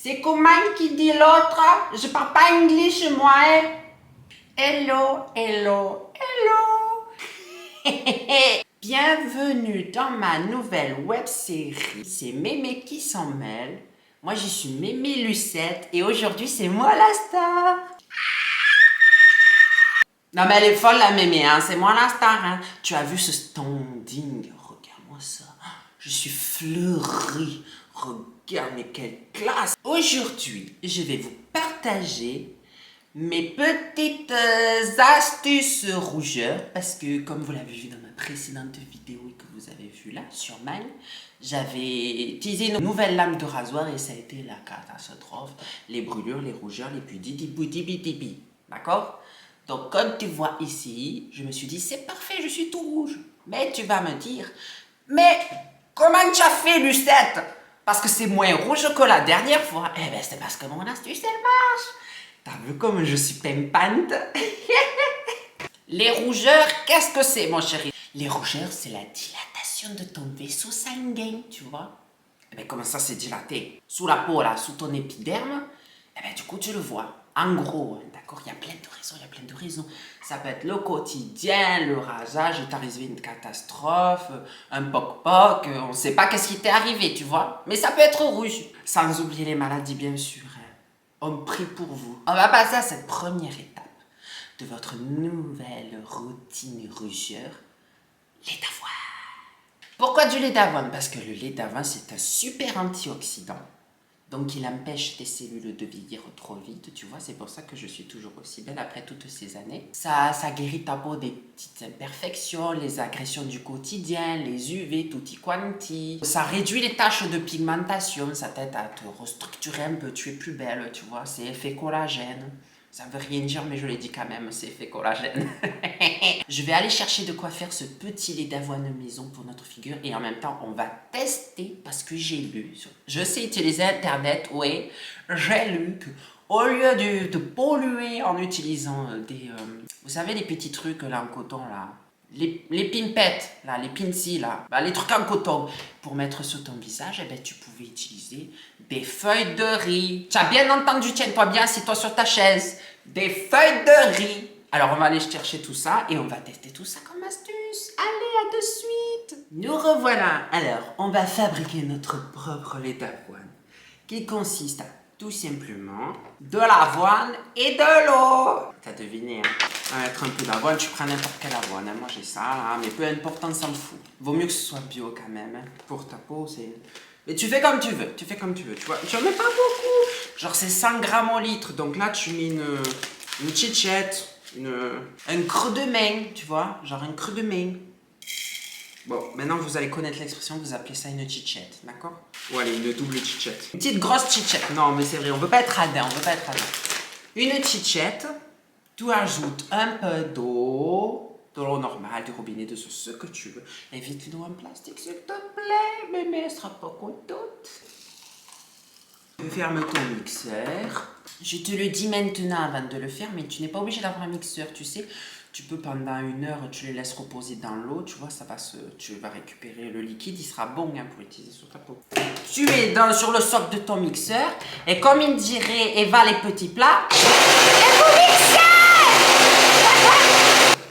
C'est comment qui dit l'autre? Je parle pas anglais moi, hein? Hello, hello, hello! Bienvenue dans ma nouvelle web série. C'est Mémé qui s'en mêle. Moi, je suis Mémé Lucette et aujourd'hui, c'est moi la star. Non, mais elle est folle la Mémé, hein? C'est moi la star, hein? Tu as vu ce standing? Regarde-moi ça. Je suis fleurie. Regarde, mais quelle classe! Aujourd'hui, je vais vous partager mes petites astuces rougeurs parce que comme vous l'avez vu dans ma précédente vidéo et que vous avez vu là sur Magne, j'avais utilisé une nouvelle lame de rasoir et ça a été la catastrophe. Les brûlures, les rougeurs, les pudis, d'accord? Donc comme tu vois ici, je me suis dit c'est parfait, je suis tout rouge. Mais tu vas me dire, mais comment tu as fait Lucette? Parce que c'est moins rouge que la dernière fois. Eh ben c'est parce que mon astuce elle marche. T'as vu comme je suis pimpante? Les rougeurs, qu'est-ce que c'est, mon chéri? Les rougeurs, c'est la dilatation de ton vaisseau sanguin, tu vois? Eh bien, comment ça, c'est dilaté? Sous la peau, là, sous ton épiderme, eh bien, du coup, tu le vois. En gros, d'accord? Il y a plein de raisons, Ça peut être le quotidien, le rasage, il t'est arrivé une catastrophe, un poc-poc, on ne sait pas qu'est-ce qui t'est arrivé, tu vois? Mais ça peut être rouge. Sans oublier les maladies, bien sûr. On prie pour vous. On va passer à cette première étape de votre nouvelle routine rougeur, lait d'avoine. Pourquoi du lait d'avoine? Parce que le lait d'avoine, c'est un super antioxydant. Donc, il empêche tes cellules de vieillir trop vite, tu vois. C'est pour ça que je suis toujours aussi belle après toutes ces années. Ça guérit ta peau des petites imperfections, les agressions du quotidien, les UV, tutti quanti. Ça réduit les taches de pigmentation, ça t'aide à te restructurer un peu, tu es plus belle, tu vois. C'est effet collagène. Ça veut rien dire, mais je l'ai dit quand même, c'est effet collagène. Je vais aller chercher de quoi faire ce petit lait d'avoine maison pour notre figure et en même temps, on va tester parce que j'ai lu. Je sais utiliser Internet, oui. J'ai lu qu'au lieu de polluer en utilisant vous savez, les petits trucs là en coton là, les pimpettes, là, les pincy, là, bah, les trucs en coton pour mettre sur ton visage, eh ben, tu pouvais utiliser des feuilles de riz. Tu as bien entendu, tiens-toi bien, assis-toi sur ta chaise. Des feuilles de riz. Alors, on va aller chercher tout ça et on va tester tout ça comme astuce. Allez, à de suite. Nous revoilà. Alors, on va fabriquer notre propre lait d'avoine qui consiste à tout simplement de l'avoine et de l'eau. T'as deviné, hein? On va mettre un peu d'avoine, tu prends n'importe quelle avoine. Hein. Moi j'ai ça là, mais peu importe, on s'en fout. Vaut mieux que ce soit bio quand même. Hein. Pour ta peau, c'est. Mais tu fais comme tu veux, tu vois. Tu en mets pas beaucoup. Genre c'est 100 grammes au litre. Donc là tu mets une chichette, un creux de main, tu vois. Genre un creux de main. Bon, maintenant vous allez connaître l'expression, vous appelez ça une chichette, d'accord? Ou allez, une double chichette. Une petite grosse chichette. Non, mais c'est vrai, on veut pas être radin, Une chichette, tu ajoutes un peu d'eau, de l'eau normale, du robinet, de ce que tu veux. Évite l'eau en plastique, s'il te plaît, mémé, elle sera pas contente. Ferme ton mixeur. Je te le dis maintenant avant de le faire, mais tu n'es pas obligé d'avoir un mixeur, tu sais. Tu peux pendant 1 heure, tu les laisses reposer dans l'eau, tu vois, tu vas récupérer le liquide, il sera bon hein, pour utiliser sur ta peau. Tu mets sur le socle de ton mixeur, et comme il dirait Eva les petits plats,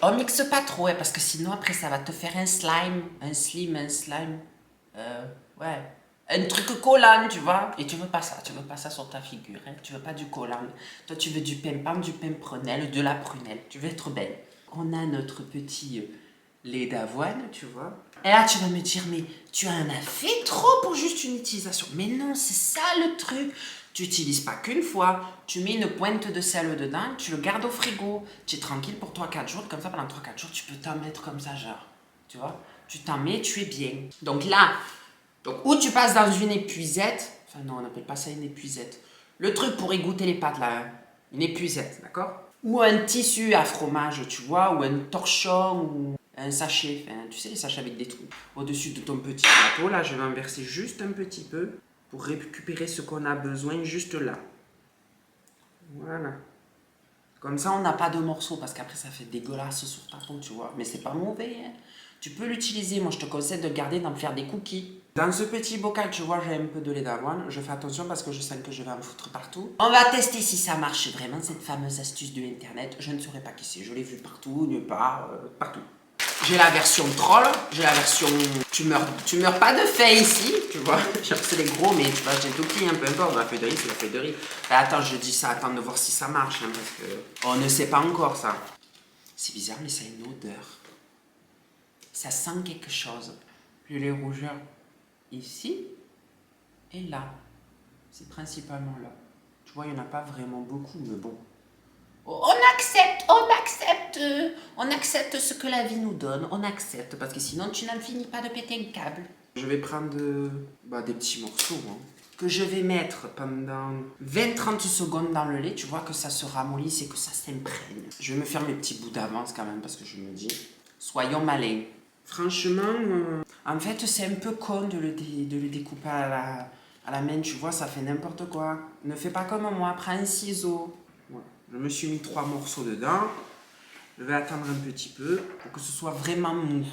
on mixe pas trop, hein, parce que sinon après ça va te faire un slime. Ouais. Un truc collant, tu vois. Et tu veux pas ça sur ta figure. Hein. Tu veux pas du collant. Toi, tu veux du pimpant, du pimprenel, de la prunelle. Tu veux être belle. On a notre petit lait d'avoine, tu vois. Et là, tu vas me dire, mais tu en as fait trop pour juste une utilisation. Mais non, c'est ça le truc. Tu n'utilises pas qu'une fois. Tu mets une pointe de sel dedans, tu le gardes au frigo. Tu es tranquille pour 3-4 jours. Comme ça, pendant 3-4 jours, tu peux t'en mettre comme ça, genre. Tu vois. Tu t'en mets, tu es bien. Donc là, ou tu passes dans une épuisette. Enfin non, on n'appelle pas ça une épuisette. Le truc pour égoutter les pâtes là. Hein. Une épuisette, d'accord? Ou un tissu à fromage, tu vois. Ou un torchon ou un sachet. Enfin, tu sais, les sachets avec des trous. Au-dessus de ton petit plateau, là, je vais en verser juste un petit peu pour récupérer ce qu'on a besoin juste là. Voilà. Comme ça, on n'a pas de morceaux parce qu'après, ça fait dégueulasse sur ta peau, tu vois. Mais c'est pas mauvais, hein. Tu peux l'utiliser, moi je te conseille de le garder, d'en faire des cookies. Dans ce petit bocal, tu vois, j'ai un peu de lait d'avoine. Je fais attention parce que je sens que je vais en foutre partout. On va tester si ça marche vraiment, cette fameuse astuce de internet. Je ne saurais pas qui c'est, je l'ai vu partout, nulle part, partout. J'ai la version troll, j'ai la version tu meurs pas de faim ici, tu vois. C'est les gros, mais tu vois, j'ai tout petit, peu importe, la feuille de riz, c'est la feuille de riz. Attends, je dis ça, attends de voir si ça marche, hein, parce que on ne sait pas encore ça. C'est bizarre, mais ça a une odeur. Ça sent quelque chose. Puis les rougeurs ici et là. C'est principalement là. Tu vois, il n'y en a pas vraiment beaucoup, mais bon. On accepte ce que la vie nous donne, on accepte, parce que sinon tu n'en finis pas de péter un câble. Je vais prendre des petits morceaux, hein, que je vais mettre pendant 20-30 secondes dans le lait, tu vois que ça se ramollisse et que ça s'imprègne. Je vais me faire mes petits bouts d'avance quand même, parce que je me dis, soyons malins. Franchement, en fait c'est un peu con de le découper à la main, tu vois, ça fait n'importe quoi. Ne fais pas comme moi, prends un ciseau. Voilà. Je me suis mis 3 morceaux dedans. Je vais attendre un petit peu pour que ce soit vraiment mou.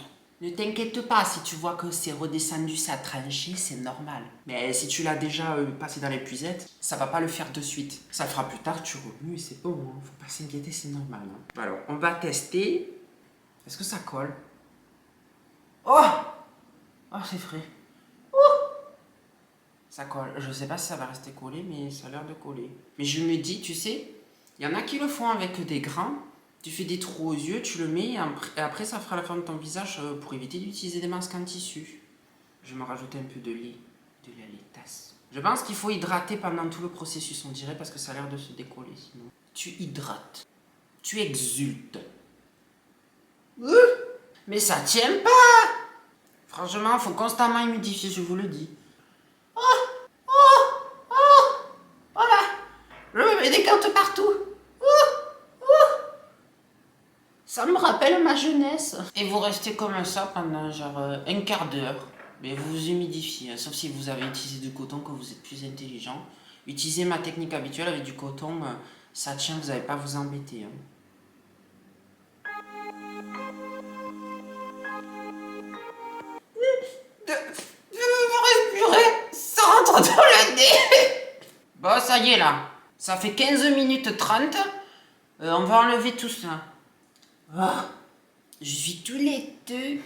Ne t'inquiète pas, si tu vois que c'est redescendu, ça a tranché, c'est normal. Mais si tu l'as déjà passé dans l'épuisette, ça va pas le faire de suite. Ça le fera plus tard, tu remues et c'est bon. Hein. Faut pas s'inquiéter, c'est normal. Hein. Alors, on va tester. Est-ce que ça colle? Oh! Oh, c'est frais. Ça colle. Je sais pas si ça va rester collé, mais ça a l'air de coller. Mais je me dis, tu sais, il y en a qui le font avec des grains. Tu fais des trous aux yeux, tu le mets, et après ça fera la forme de ton visage pour éviter d'utiliser des masques en tissu. Je vais me rajouter un peu de lait, de la laitasse. Je pense qu'il faut hydrater pendant tout le processus, on dirait, parce que ça a l'air de se décoller sinon. Tu hydrates. Tu exultes. Mais ça tient pas! Franchement, faut constamment humidifier, je vous le dis. Voilà! Je me mets des cartes partout. Ça me rappelle ma jeunesse. Et vous restez comme ça pendant genre un quart d'heure. Mais vous vous humidifiez, hein, sauf si vous avez utilisé du coton, que vous êtes plus intelligent. Utilisez ma technique habituelle avec du coton, ça tient, vous n'allez pas vous embêter. Hein. Je veux respirer, ça rentre dans le nez. Bon, ça y est là. Ça fait 15 minutes 30. On va enlever tout ça. Oh, je suis tout laiteux.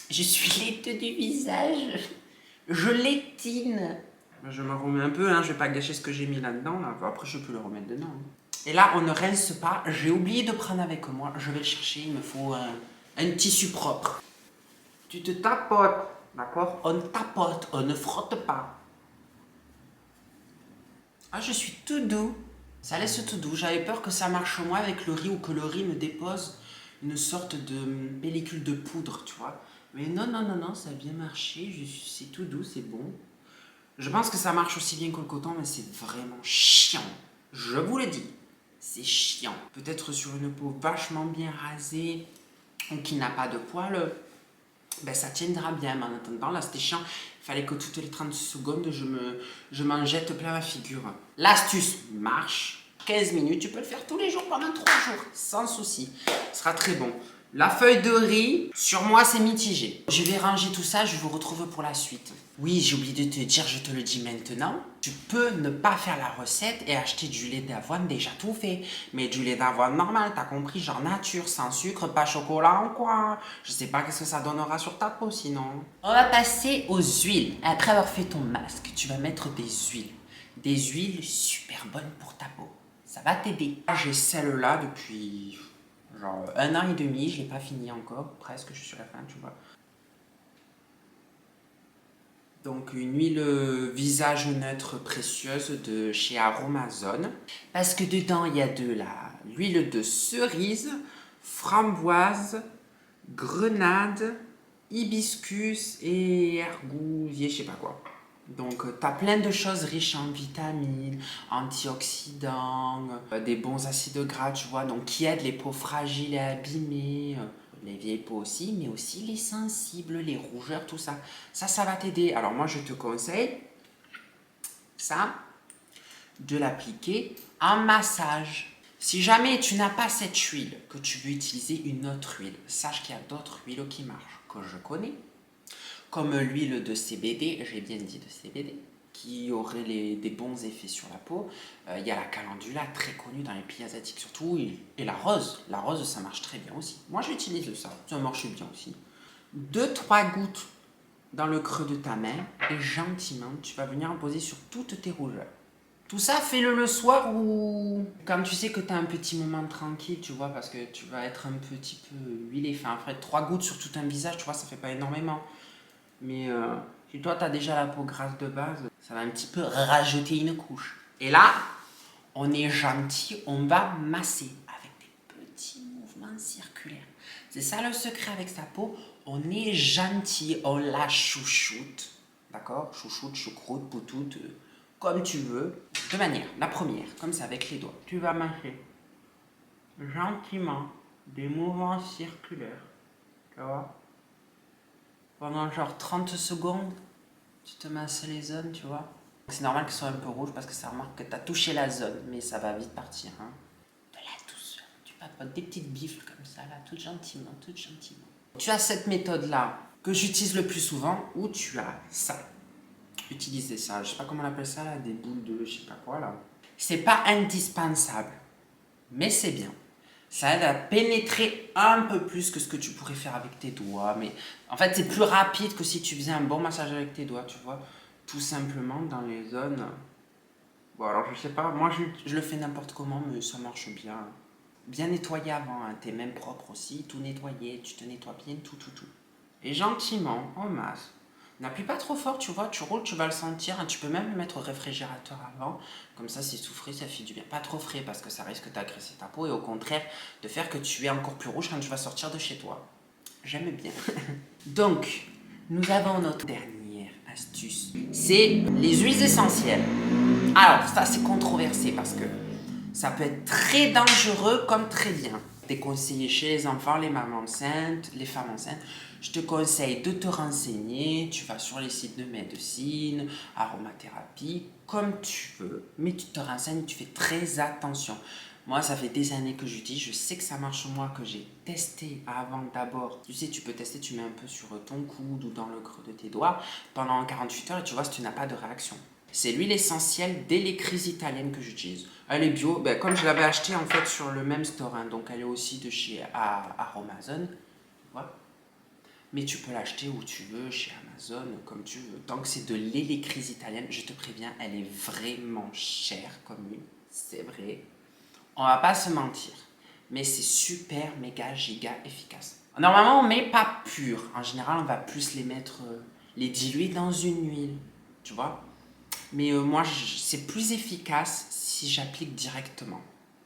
Je suis laiteux du visage. Je laitine. Je me remets un peu, hein. Je vais pas gâcher ce que j'ai mis là-dedans. Là. Après, je peux le remettre dedans. Hein. Et là, on ne rince pas. J'ai oublié de prendre avec moi. Je vais le chercher. Il me faut un tissu propre. Tu te tapotes. D'accord? On tapote. On ne frotte pas. Ah, je suis tout doux. Ça laisse tout doux. J'avais peur que ça marche moins avec le riz ou que le riz me dépose une sorte de pellicule de poudre, tu vois. Mais non, non, non, non, ça a bien marché. C'est tout doux, c'est bon. Je pense que ça marche aussi bien que le coton, mais c'est vraiment chiant. Je vous le dis, c'est chiant. Peut-être sur une peau vachement bien rasée ou qui n'a pas de poils, ben ça tiendra bien. Mais en attendant, là, c'était chiant. Il fallait que toutes les 30 secondes, je m'en jette plein la figure. L'astuce marche. 15 minutes, tu peux le faire tous les jours pendant 3 jours, sans souci. Ce sera très bon. La feuille de riz, sur moi, c'est mitigé. Je vais ranger tout ça, je vous retrouve pour la suite. Oui, j'ai oublié de te dire, je te le dis maintenant. Tu peux ne pas faire la recette et acheter du lait d'avoine déjà tout fait. Mais du lait d'avoine normal, t'as compris, genre nature, sans sucre, pas chocolat ou quoi. Je sais pas qu'est-ce que ça donnera sur ta peau sinon. On va passer aux huiles. Après avoir fait ton masque, tu vas mettre des huiles. Des huiles super bonnes pour ta peau. Ça va t'aider. J'ai celle-là depuis genre 1 an et demi, je l'ai pas fini encore, presque, je suis sur la fin, tu vois. Donc une huile visage neutre précieuse de chez Aromazone. Parce que dedans, il y a de l'huile de cerise, framboise, grenade, hibiscus et ergousier, je sais pas quoi. Donc, tu as plein de choses riches en vitamines, antioxydants, des bons acides gras, tu vois, donc qui aident les peaux fragiles et abîmées, les vieilles peaux aussi, mais aussi les sensibles, les rougeurs, tout ça. Ça va t'aider. Alors moi, je te conseille ça, de l'appliquer en massage. Si jamais tu n'as pas cette huile, que tu veux utiliser une autre huile, sache qu'il y a d'autres huiles qui marchent. que je connais, comme l'huile de CBD, j'ai bien dit de CBD, qui aurait des bons effets sur la peau. Il y a la calendula, très connue dans les pays asiatiques surtout, et la rose. La rose, ça marche très bien aussi. Moi, j'utilise ça marche bien aussi. 2-3 gouttes dans le creux de ta main, et gentiment, tu vas venir en poser sur toutes tes rougeurs. Tout ça, fais-le le soir ou quand tu sais que tu as un petit moment tranquille, tu vois, parce que tu vas être un petit peu huilé. Enfin, après, 3 gouttes sur tout un visage, tu vois, ça fait pas énormément. Mais si toi, tu as déjà la peau grasse de base, ça va un petit peu rajouter une couche. Et là, on est gentil, on va masser avec des petits mouvements circulaires. C'est ça le secret avec sa peau. On est gentil, on la chouchoute. D'accord? Chouchoute, choucroute, poutoute, comme tu veux. De manière, la première, comme ça, avec les doigts. Tu vas masser gentiment des mouvements circulaires. Tu vois? Pendant genre 30 secondes, tu te masses les zones, tu vois. C'est normal que ce soit un peu rouge parce que ça remarque que tu as touché la zone, mais ça va vite partir. Hein. De la douceur. Tu papotes des petites bifles comme ça, là, tout gentiment, tout gentiment. Tu as cette méthode-là que j'utilise le plus souvent, où tu as ça. Utiliser ça, je sais pas comment on appelle ça, là, des boules de je sais pas quoi, là. C'est pas indispensable, mais c'est bien. Ça aide à pénétrer un peu plus que ce que tu pourrais faire avec tes doigts. Mais en fait, c'est plus rapide que si tu faisais un bon massage avec tes doigts, tu vois. Tout simplement dans les zones. Bon, alors je sais pas, moi je le fais n'importe comment, mais ça marche bien. Bien nettoyer avant, hein, tes mains propres aussi, tout nettoyer, tu te nettoies bien, tout. Et gentiment, on masse. N'appuie pas trop fort, tu vois, tu roules, tu vas le sentir. Hein, tu peux même le mettre au réfrigérateur avant. Comme ça, c'est sous frais, ça fait du bien. Pas trop frais parce que ça risque d'agresser ta peau et au contraire de faire que tu es encore plus rouge quand tu vas sortir de chez toi. J'aime bien. Donc, nous avons notre dernière astuce. C'est les huiles essentielles. Alors, ça c'est controversé parce que ça peut être très dangereux comme très bien. Déconseillé chez les enfants, les mamans enceintes, les femmes enceintes. Je te conseille de te renseigner. Tu vas sur les sites de médecine, aromathérapie, comme tu veux. Mais tu te renseignes, tu fais très attention. Moi, ça fait des années que j'utilise. Je sais que ça marche moi, que j'ai testé avant d'abord. Tu sais, tu peux tester, tu mets un peu sur ton coude ou dans le creux de tes doigts pendant 48 heures et tu vois si tu n'as pas de réaction. C'est l'huile essentielle d'Electris italienne que j'utilise. Elle est bio, comme je l'avais acheté en fait sur le même store, hein, donc elle est aussi de chez Aromazone, tu vois. Mais tu peux l'acheter où tu veux, chez Amazon, comme tu veux. Tant que c'est de l'Electris italienne, je te préviens, elle est vraiment chère comme huile, c'est vrai. On va pas se mentir, mais c'est super, méga, giga efficace. Normalement, on met pas pur. En général, on va plus les mettre, les diluer dans une huile, tu vois. Mais moi, c'est plus efficace si j'applique directement.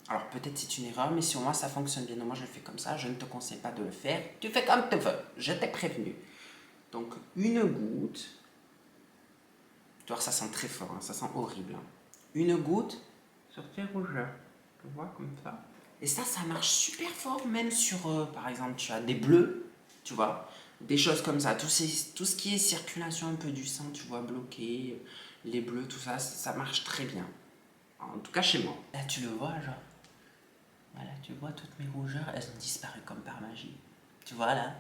Alors peut-être c'est une erreur, mais sur moi ça fonctionne bien. Donc moi je le fais comme ça, je ne te conseille pas de le faire. Tu fais comme tu veux, je t'ai prévenu. Donc une goutte. Tu vois, ça sent très fort, hein, ça sent horrible. Hein. Une goutte sur tes rougeurs. Tu vois, comme ça. Et ça marche super fort, même sur, par exemple, tu as des bleus, tu vois, des choses comme ça. Tout ce qui est circulation un peu du sang, tu vois, bloqué, les bleus, tout ça, ça marche très bien. En tout cas chez moi. Là, tu le vois, genre. Voilà, tu vois, toutes mes rougeurs, elles ont disparu comme par magie. Tu vois, là.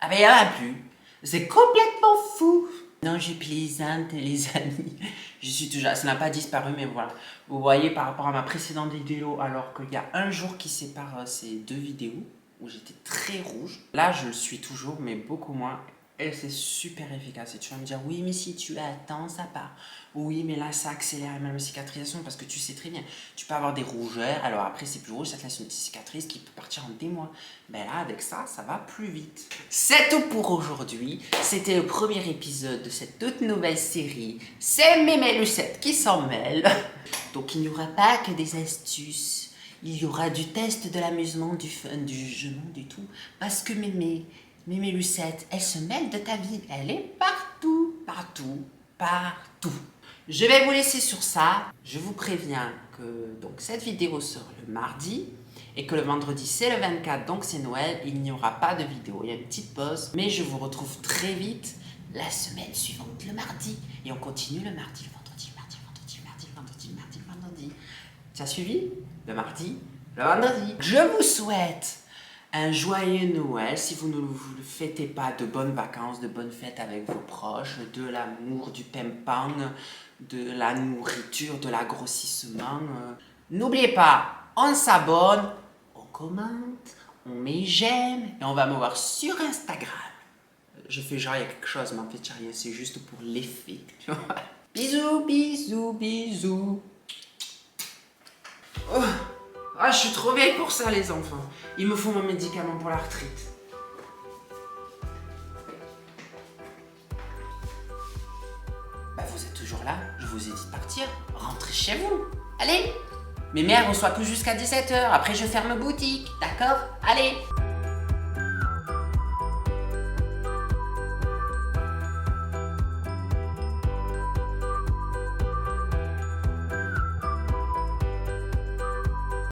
Ah, mais il n'y en a plus. C'est complètement fou. Non, j'ai plaisante, les amis. Je suis toujours... Ça n'a pas disparu, mais voilà. Vous voyez, par rapport à ma précédente vidéo, alors qu'il y a un jour qui sépare ces deux vidéos, où j'étais très rouge. Là, je le suis toujours, mais beaucoup moins. Et c'est super efficace. Et tu vas me dire, oui, mais si tu attends, ça part. Oui, mais là, ça accélère même la cicatrisation parce que tu sais très bien. Tu peux avoir des rougeurs. Alors après, c'est plus rouge, ça te laisse une petite cicatrice qui peut partir en des mois. Mais là, avec ça, ça va plus vite. C'est tout pour aujourd'hui. C'était le premier épisode de cette toute nouvelle série. C'est Mémé Lucette qui s'en mêle. Donc, il n'y aura pas que des astuces. Il y aura du test, de l'amusement, du fun, du jeu, du tout. Parce que Mémé Lucette, elle se mêle de ta vie. Elle est partout, partout, partout. Je vais vous laisser sur ça. Je vous préviens que donc, cette vidéo sort le mardi et que le vendredi, c'est le 24, donc c'est Noël. Il n'y aura pas de vidéo. Il y a une petite pause. Mais je vous retrouve très vite la semaine suivante, le mardi. Et on continue le mardi, le vendredi, le mardi, le vendredi, le mardi, le vendredi, le mardi, le vendredi. Tu as suivi? Le mardi, le vendredi. Je vous souhaite un joyeux Noël si vous ne vous le fêtez pas, de bonnes vacances, de bonnes fêtes avec vos proches, de l'amour, du pimpang, de la nourriture, de l'agrossissement. N'oubliez pas, on s'abonne, on commente, on met j'aime et on va me voir sur Instagram. Je fais genre il y a quelque chose, mais en fait il n'y a rien, c'est juste pour l'effet. Bisous, bisous, bisous. Oh. Ah, je suis trop vieille pour ça, les enfants. Il me faut mon médicament pour la retraite. Bah, vous êtes toujours là? Je vous ai dit de partir. Rentrez chez vous. Allez. Mes mères reçoivent que jusqu'à 17h. Après, je ferme boutique. D'accord? Allez.